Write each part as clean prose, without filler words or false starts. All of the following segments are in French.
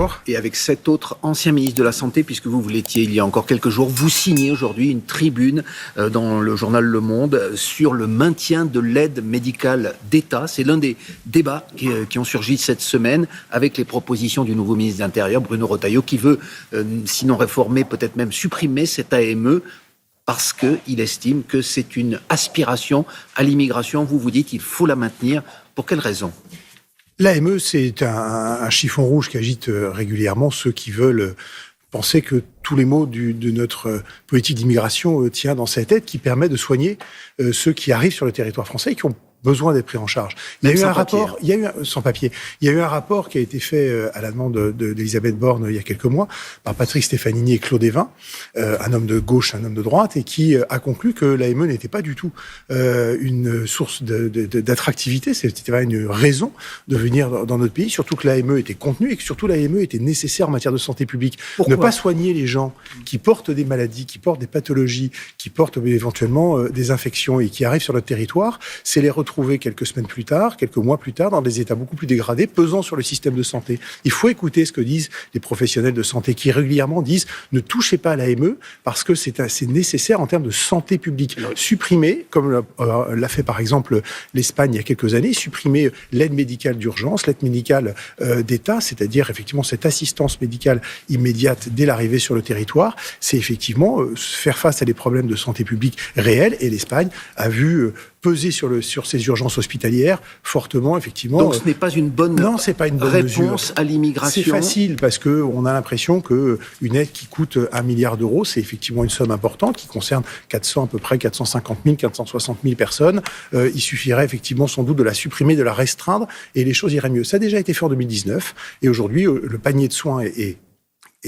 Bonjour. Et avec 7 autres anciens ministres de la Santé, puisque vous l'étiez il y a encore quelques jours, vous signez aujourd'hui une tribune dans le journal Le Monde sur le maintien de l'aide médicale d'État. C'est l'un des débats qui ont surgi cette semaine avec les propositions du nouveau ministre de l'Intérieur, Bruno Retailleau, qui veut, sinon réformer, peut-être même supprimer cette AME parce qu'il estime que c'est une aspiration à l'immigration. Vous dites qu'il faut la maintenir. Pour quelle raison ? L'AME, c'est un chiffon rouge qu'agitent régulièrement ceux qui veulent penser que tous les maux de notre politique d'immigration tient dans cette aide qui permet de soigner ceux qui arrivent sur le territoire français et qui ont besoin d'être pris en charge. Il y a eu un rapport, sans papier. Il y a eu un rapport qui a été fait à la demande d'Elisabeth Borne il y a quelques mois par Patrick Stefanini et Claude Évin, un homme de gauche, un homme de droite, et qui a conclu que l'AME n'était pas du tout une source d'attractivité, c'était pas une raison de venir dans notre pays, surtout que l'AME était contenue et que surtout l'AME était nécessaire en matière de santé publique. Pourquoi ? Ne pas soigner les gens qui portent des maladies, qui portent des pathologies, qui portent éventuellement des infections et qui arrivent sur notre territoire, c'est les retrouver quelques semaines plus tard, quelques mois plus tard, dans des états beaucoup plus dégradés, pesant sur le système de santé. Il faut écouter ce que disent les professionnels de santé qui régulièrement disent ne touchez pas à l'AME parce que c'est nécessaire en termes de santé publique. Supprimer, comme l'a fait par exemple l'Espagne il y a quelques années, supprimer l'aide médicale d'urgence, l'aide médicale d'État, c'est-à-dire effectivement cette assistance médicale immédiate dès l'arrivée sur le territoire, c'est effectivement faire face à des problèmes de santé publique réels, et l'Espagne a vu peser sur ces urgences hospitalières fortement, effectivement. Donc ce n'est pas une bonne, c'est pas une bonne réponse mesure à l'immigration. C'est facile parce qu'on a l'impression qu'une aide qui coûte 1 milliard d'euros, c'est effectivement une somme importante qui concerne à peu près 450 000, 460 000 personnes. Il suffirait effectivement sans doute de la supprimer, de la restreindre et les choses iraient mieux. Ça a déjà été fait en 2019 et aujourd'hui le panier de soins est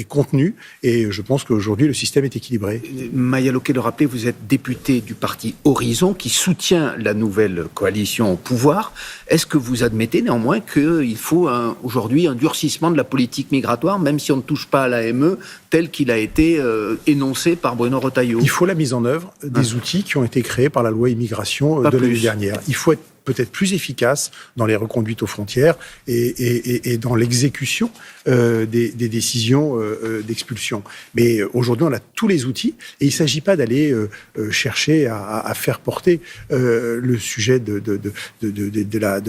contenu, et je pense qu'aujourd'hui, le système est équilibré. Maya Locquet le rappelait, vous êtes député du parti Horizon, qui soutient la nouvelle coalition au pouvoir. Est-ce que vous admettez néanmoins qu'il faut aujourd'hui un durcissement de la politique migratoire, même si on ne touche pas à l'AME, tel qu'il a été énoncé par Bruno Retailleau ? Il faut la mise en œuvre des outils qui ont été créés par la loi immigration de l'année dernière. Il faut être peut-être plus efficace dans les reconduites aux frontières et dans l'exécution des décisions d'expulsion. Mais aujourd'hui, on a tous les outils et il ne s'agit pas d'aller chercher à faire porter le sujet de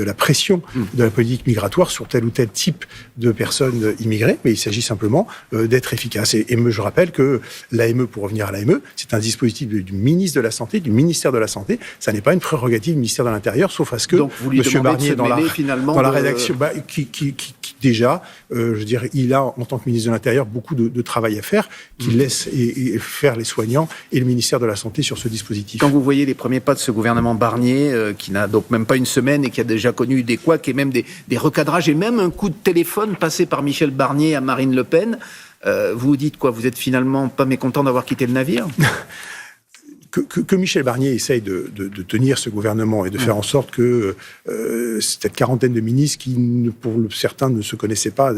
la pression de la politique migratoire sur tel ou tel type de personnes immigrées, mais il s'agit simplement d'être efficace. Et je rappelle que l'AME, pour revenir à l'AME, c'est un dispositif du ministre de la Santé, du ministère de la Santé. Ça n'est pas une prérogative du ministère de l'Intérieur, sauf à ce que M. Barnier, dans la rédaction, qui déjà, je veux dire, il a, en tant que ministre de l'Intérieur, beaucoup de travail à faire, qu'il laisse et faire les soignants et le ministère de la Santé sur ce dispositif. Quand vous voyez les premiers pas de ce gouvernement Barnier, qui n'a donc même pas une semaine et qui a déjà connu des couacs et même des recadrages et même un coup de téléphone passé par Michel Barnier à Marine Le Pen, vous vous dites quoi ? Vous êtes finalement pas mécontent d'avoir quitté le navire ? Que Michel Barnier essaye de tenir ce gouvernement et de faire en sorte que cette quarantaine de ministres qui, pour certains, ne se connaissaient pas,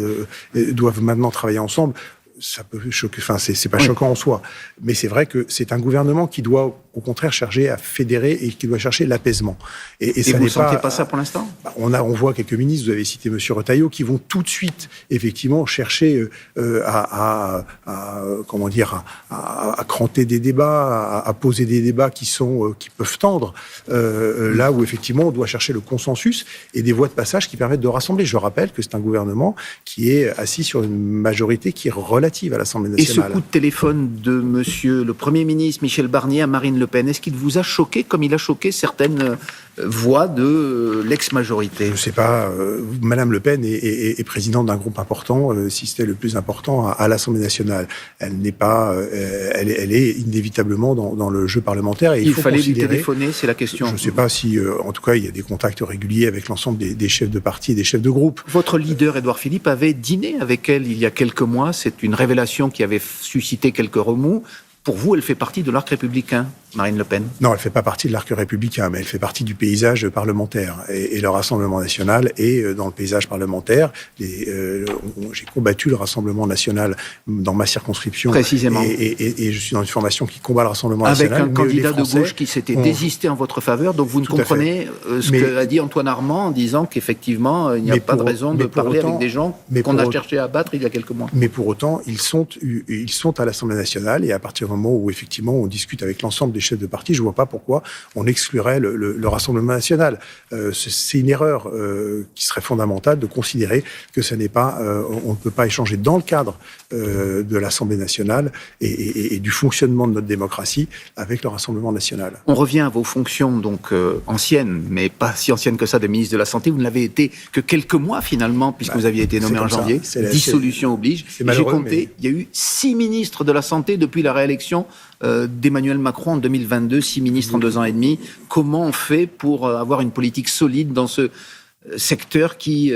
doivent maintenant travailler ensemble. Ça peut choquer, c'est pas choquant en soi. Mais c'est vrai que c'est un gouvernement qui doit, au contraire, chercher à fédérer et qui doit chercher l'apaisement. Et ça vous ne sentez pas ça pour l'instant ? On voit quelques ministres, vous avez cité M. Retailleau, qui vont tout de suite, effectivement, chercher à cranter des débats, à poser des débats qui peuvent tendre là où, effectivement, on doit chercher le consensus et des voies de passage qui permettent de rassembler. Je rappelle que c'est un gouvernement qui est assis sur une majorité qui est relative à l'Assemblée nationale. Et ce coup de téléphone de monsieur le Premier ministre Michel Barnier à Marine Le Pen, est-ce qu'il vous a choqué comme il a choqué certaines voix de l'ex-majorité ? Je ne sais pas. Madame Le Pen est présidente d'un groupe important, si c'était le plus important, à l'Assemblée nationale. Elle n'est pas... elle est inévitablement dans le jeu parlementaire. Et il fallait lui téléphoner, c'est la question. Je ne sais pas si... en tout cas, il y a des contacts réguliers avec l'ensemble des chefs de parti et des chefs de groupe. Votre leader, Édouard Philippe, avait dîné avec elle il y a quelques mois. C'est une révélation qui avait suscité quelques remous. pour vous, elle fait partie de l'arc républicain, Marine Le Pen? Non, elle ne fait pas partie de l'arc républicain, mais elle fait partie du paysage parlementaire. Et le Rassemblement national est dans le paysage parlementaire. J'ai combattu le Rassemblement national dans ma circonscription. Précisément. Et je suis dans une formation qui combat le Rassemblement national. Avec un candidat de gauche qui s'était désisté en votre faveur, donc vous ne comprenez ce qu'a dit Antoine Armand en disant qu'effectivement, il n'y a pas de raison de parler avec des gens qu'on a cherché à abattre il y a quelques mois. Mais pour autant, ils sont à l'Assemblée nationale, et à partir du moment où effectivement on discute avec l'ensemble des chefs de parti, je ne vois pas pourquoi on exclurait le Rassemblement national. C'est une erreur qui serait fondamentale de considérer que ça n'est pas, on ne peut pas échanger dans le cadre de l'Assemblée nationale et du fonctionnement de notre démocratie avec le Rassemblement national. On revient à vos fonctions donc anciennes, mais pas si anciennes que ça, de ministre de la Santé. Vous ne l'avez été que quelques mois finalement, puisque vous aviez été nommé en janvier. Dissolution oblige. J'ai compté, il y a eu 6 ministres de la Santé depuis la réélection d'Emmanuel Macron en 2022, 6 ministres en 2 ans et demi. Comment on fait pour avoir une politique solide dans ce secteur qui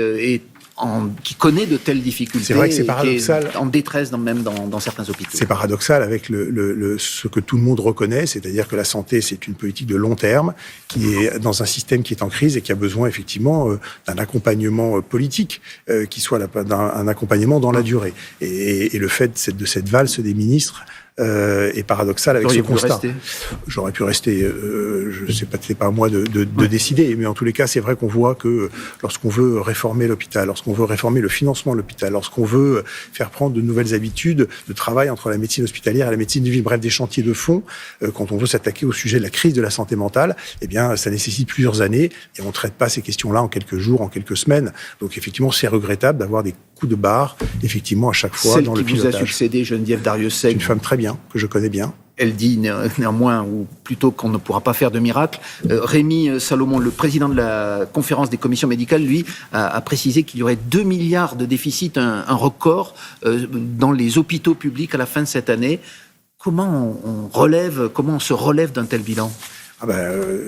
connaît de telles difficultés? C'est vrai que c'est paradoxal. Qui est en détresse même dans certains hôpitaux. C'est paradoxal avec ce que tout le monde reconnaît, c'est-à-dire que la santé, c'est une politique de long terme qui est dans un système qui est en crise et qui a besoin effectivement d'un accompagnement politique, qui soit un accompagnement dans la durée. Et le fait de cette valse des ministres est paradoxal avec ce constat. J'aurais pu rester. Je sais pas, c'est pas à moi de décider, mais en tous les cas, c'est vrai qu'on voit que lorsqu'on veut réformer l'hôpital, lorsqu'on veut réformer le financement de l'hôpital, lorsqu'on veut faire prendre de nouvelles habitudes de travail entre la médecine hospitalière et la médecine de ville, bref, des chantiers de fond, quand on veut s'attaquer au sujet de la crise de la santé mentale, eh bien, ça nécessite plusieurs années et on ne traite pas ces questions-là en quelques jours, en quelques semaines. Donc, effectivement, c'est regrettable d'avoir des coups de barre, effectivement, à chaque fois dans le pilotage. Celle qui vous a succédé, Geneviève Darrieussecq. C'est une femme très bien, que je connais bien. Elle dit néanmoins, ou plutôt qu'on ne pourra pas faire de miracle. Rémi Salomon, le président de la conférence des commissions médicales, lui, a précisé qu'il y aurait 2 milliards de déficit, un record, dans les hôpitaux publics à la fin de cette année. Comment on se relève d'un tel bilan ?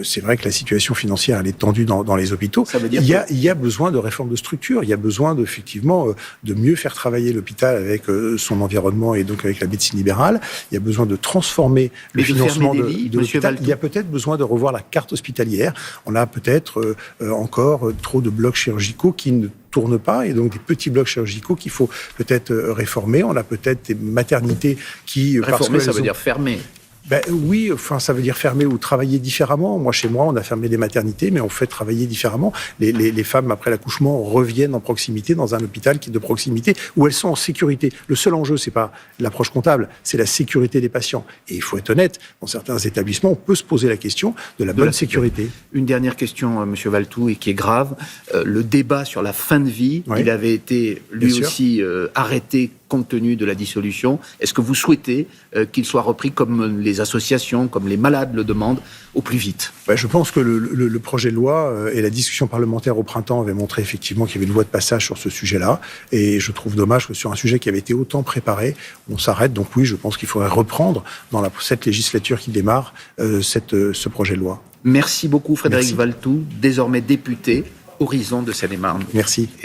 C'est vrai que la situation financière, elle est tendue dans les hôpitaux. Ça veut dire il y a besoin de réforme de structure. Il y a besoin effectivement de mieux faire travailler l'hôpital avec son environnement et donc avec la médecine libérale. Il y a besoin de transformer le financement de l'hôpital. Il y a peut-être besoin de revoir la carte hospitalière. On a peut-être encore trop de blocs chirurgicaux qui ne tournent pas, et donc des petits blocs chirurgicaux qu'il faut peut-être réformer. On a peut-être des maternités qui... Réformer, ça veut dire fermer. Oui, ça veut dire fermer ou travailler différemment. Moi, chez moi, on a fermé des maternités, mais on fait travailler différemment. Les femmes, après l'accouchement, reviennent en proximité dans un hôpital qui est de proximité, où elles sont en sécurité. Le seul enjeu, c'est pas l'approche comptable, c'est la sécurité des patients. Et il faut être honnête, dans certains établissements, on peut se poser la question de la bonne sécurité. Une dernière question, Monsieur Valtou, et qui est grave. Le débat sur la fin de vie, il avait été lui aussi arrêté compte tenu de la dissolution. Est-ce que vous souhaitez qu'il soit repris comme les associations, comme les malades le demandent, au plus vite? Je pense que le projet de loi et la discussion parlementaire au printemps avaient montré effectivement qu'il y avait une voie de passage sur ce sujet-là. Et je trouve dommage que sur un sujet qui avait été autant préparé, on s'arrête. Donc oui, je pense qu'il faudrait reprendre dans cette législature qui démarre ce projet de loi. Merci beaucoup Frédéric Valtou, désormais député Horizon de Seine-et-Marne. Merci.